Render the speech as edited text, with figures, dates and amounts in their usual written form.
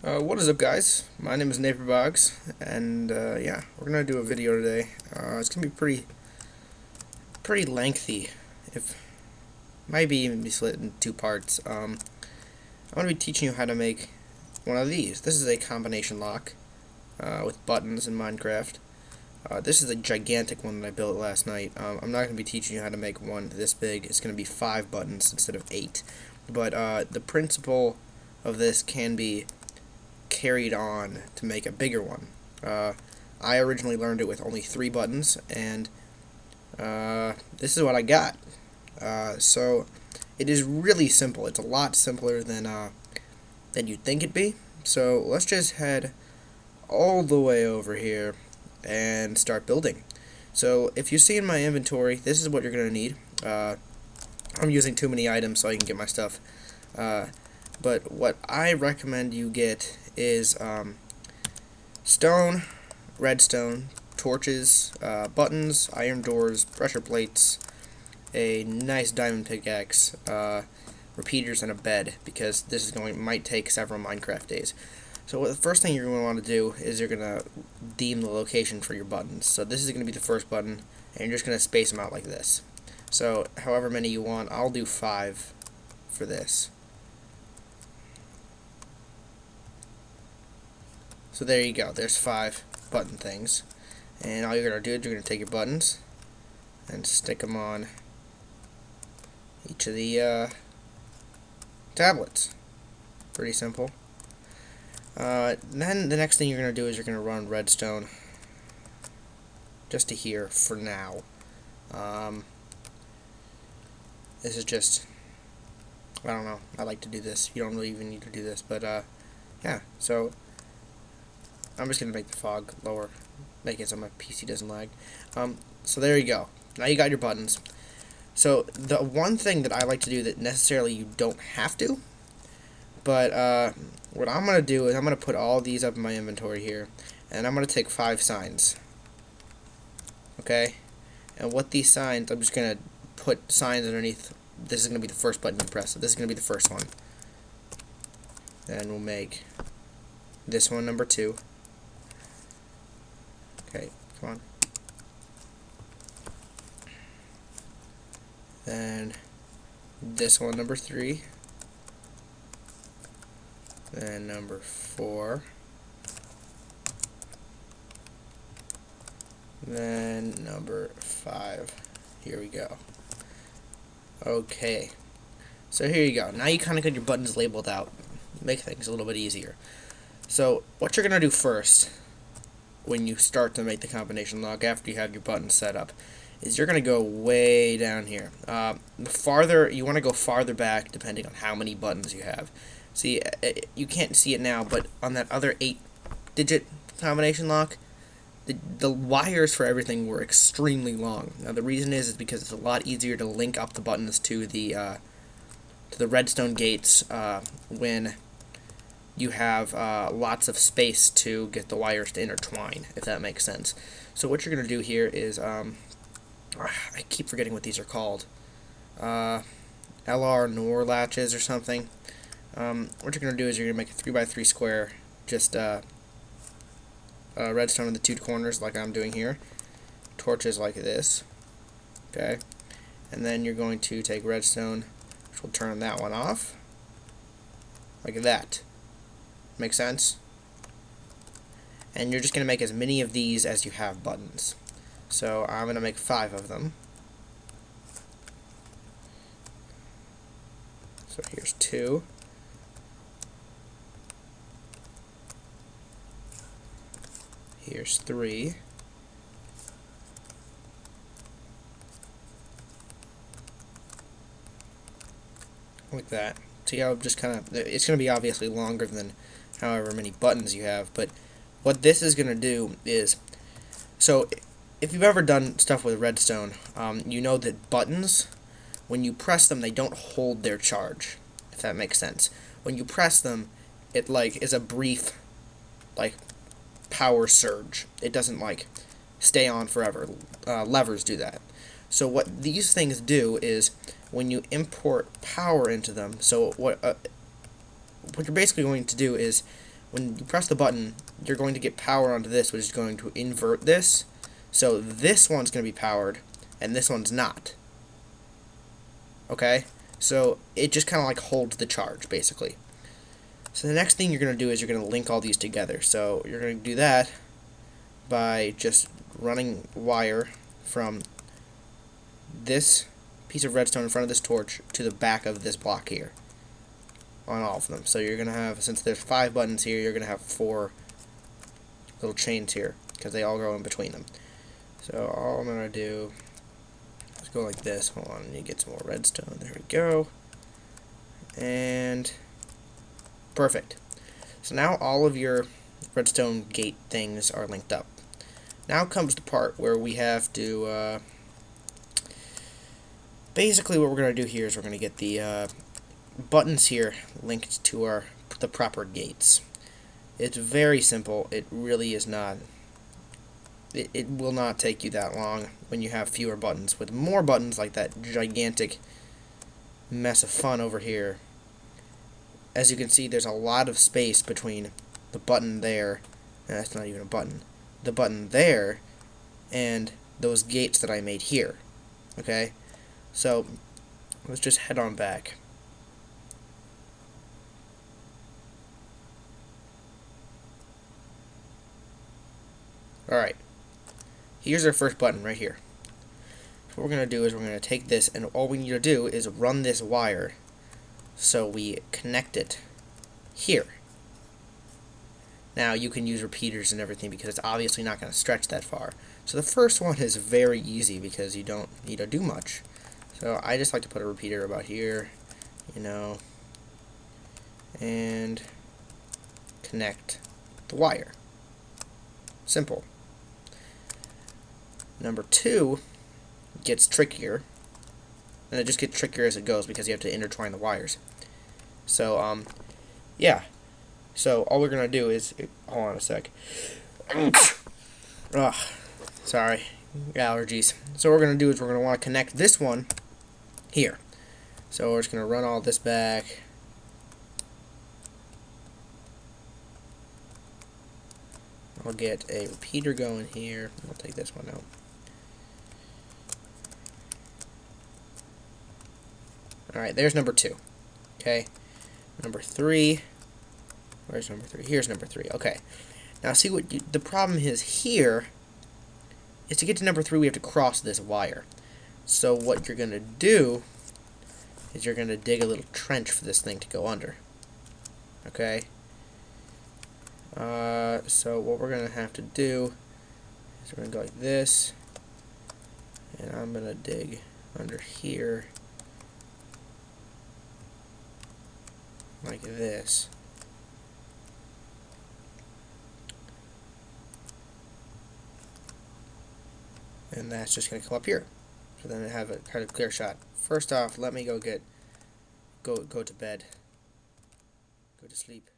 What is up, guys? My name is Neighborbogs, and yeah, we're gonna do a video today. It's gonna be pretty lengthy. If maybe even be split in two parts. I'm gonna be teaching you how to make one of these. This is a combination lock with buttons in Minecraft. This is a gigantic one that I built last night. I'm not gonna be teaching you how to make one this big. It's gonna be 5 buttons instead of 8. But the principle of this can be carried on to make a bigger one. I originally learned it with only 3 buttons, and this is what I got. So it is really simple. It's a lot simpler than you'd think it'd be. So let's just head all the way over here and start building. So if you see in my inventory, this is what you're going to need. I'm using too many items so I can get my stuff. But what I recommend you get is stone, redstone, torches, buttons, iron doors, pressure plates, a nice diamond pickaxe, repeaters, and a bed, because this is might take several Minecraft days. So the first thing you're going to want to do is you're going to deem the location for your buttons. So this is going to be the first button, and you're just going to space them out like this. So however many you want, I'll do 5 for this. So there you go, there's 5 button things. And all you're going to do is you're going to take your buttons and stick them on each of the tablets. Pretty simple. Then the next thing you're going to do is you're going to run redstone just to here for now. This is just, I don't know, I like to do this. You don't really even need to do this, but yeah, so I'm just going to make the fog lower, make it so my PC doesn't lag. So there you go. Now you got your buttons. So the one thing that I like to do that necessarily you don't have to, but what I'm going to do is I'm going to put all these up in my inventory here, and I'm going to take 5 signs. Okay? And what these signs, I'm just going to put signs underneath. This is going to be the first button you press, so this is going to be the first one. Then we'll make this one number 2. Okay, come on. Then this one number 3. Then number 4. Then number 5. Here we go. Okay. So here you go. Now you kind of got your buttons labeled out. Make things a little bit easier. So what you're going to do first when you start to make the combination lock after you have your buttons set up is you're going to go way down here. The farther you want to go farther back depending on how many buttons you have. See, you can't see it now, but on that other 8-digit combination lock, the wires for everything were extremely long. Now the reason is because it's a lot easier to link up the buttons to the redstone gates when you have lots of space to get the wires to intertwine, if that makes sense. So what you're going to do here is, I keep forgetting what these are called, LR NOR latches or something. What you're going to do is you're going to make a 3x3 square, just redstone in the 2 corners like I'm doing here, torches like this, okay, and then you're going to take redstone, which will turn that one off, like that. Make sense? And you're just going to make as many of these as you have buttons. So I'm going to make 5 of them. So here's 2. Here's 3. Like that. See how just kind of, it's going to be obviously longer than however many buttons you have, but what this is going to do is, so if you've ever done stuff with redstone, you know that buttons, when you press them, they don't hold their charge, if that makes sense. When you press them, it like is a brief like power surge. It doesn't like stay on forever. Levers do that. So what these things do is when you import power into them, so what you're basically going to do is when you press the button, you're going to get power onto this, which is going to invert this. So this one's going to be powered, and this one's not. Okay? So it just kind of like holds the charge, basically. So the next thing you're going to do is you're going to link all these together. So you're going to do that by just running wire from this piece of redstone in front of this torch to the back of this block here on all of them. So you're going to have, since there's 5 buttons here, you're going to have 4 little chains here because they all go in between them. So all I'm going to do is go like this. Hold on, I need to get some more redstone. There we go. And perfect. So now all of your redstone gate things are linked up. Now comes the part where we have to basically what we're going to do here is we're going to get the buttons here linked to the proper gates. It's very simple. It really is not. It will not take you that long when you have fewer buttons. With more buttons, like that gigantic mess of fun over here, as you can see, there's a lot of space between the button there, and that's not even a button, the button there, and those gates that I made here. Okay? So, let's just head on back. Alright. Here's our first button right here. So what we're going to do is we're going to take this, and all we need to do is run this wire so we connect it here. Now you can use repeaters and everything because it's obviously not going to stretch that far. So the first one is very easy because you don't need to do much. So I just like to put a repeater about here, you know, and connect the wire. Simple. Number 2 gets trickier, and it just gets trickier as it goes because you have to intertwine the wires. So, yeah. So all we're gonna do is, hold on a sec. Ugh, sorry, allergies. So what we're gonna do is we're gonna want to connect this one here. So we're just gonna run all this back. I'll get a repeater going here. I'll take this one out. Alright, there's number 2. Okay. Number 3. Where's number 3? Here's number 3. Okay. Now see what the problem is here is to get to number 3 we have to cross this wire. So what you're going to do is you're going to dig a little trench for this thing to go under. Okay? So what we're going to have to do is we're going to go like this, and I'm going to dig under here like this. And that's just going to come up here. So then I have a kind of clear shot. First off, let me go to bed. Go to sleep.